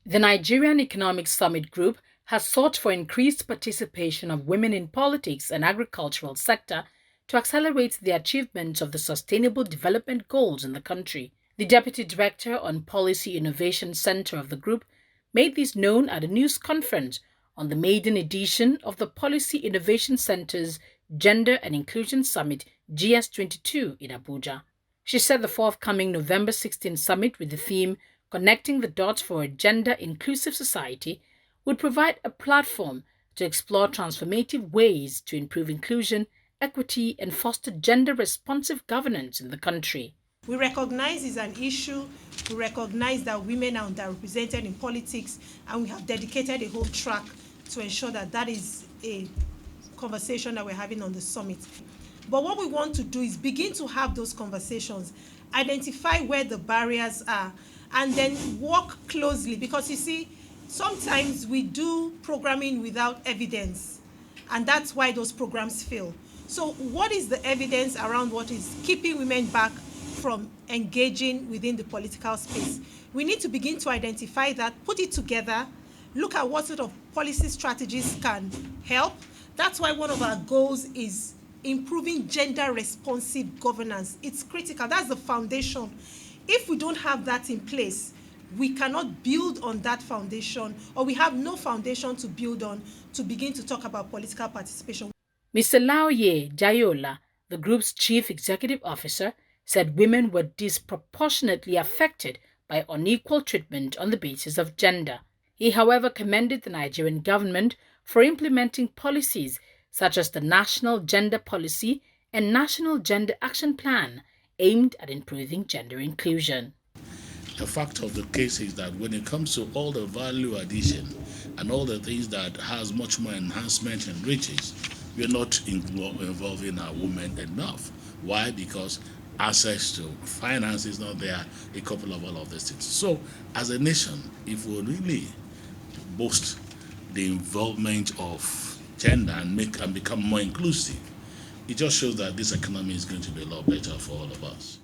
The Nigerian Economic Summit Group has sought for increased participation of women in politics and agricultural sector to accelerate the achievement of the Sustainable Development Goals in the country. The Deputy Director on Policy Innovation Center of the group made this known at a news conference on the maiden edition of the Policy Innovation Center's Gender and Inclusion Summit GS22 in Abuja. She said the forthcoming November 16 summit with the theme Connecting the Dots for a Gender-Inclusive Society would provide a platform to explore transformative ways to improve inclusion, equity, and foster gender-responsive governance in the country. We recognize it's an issue. We recognize that women are underrepresented in politics, and we have dedicated a whole track to ensure that that is a conversation that we're having on the summit. But what we want to do is begin to have those conversations, identify where the barriers are, and then work closely, because you see, sometimes we do programming without evidence, and that's why those programs fail. So what is the evidence around what is keeping women back from engaging within the political space? We need to begin to identify that, put it together, look at what sort of policy strategies can help. That's why one of our goals is improving gender responsive governance. It's critical. That's the foundation. If we don't have that in place, we cannot build on that foundation, or we have no foundation to build on to begin to talk about political participation. Mr. Laoye Jayola, the group's chief executive officer, said women were disproportionately affected by unequal treatment on the basis of gender. He, however, commended the Nigerian government for implementing policies such as the National Gender Policy and National Gender Action Plan aimed at improving gender inclusion. The fact of the case is that when it comes to all the value addition and all the things that has much more enhancement and riches, we're not involving our women enough. Why? Because access to finance is not there, a couple of all of these things. So as a nation, if we really boast the involvement of gender and become more inclusive, it just shows that this economy is going to be a lot better for all of us.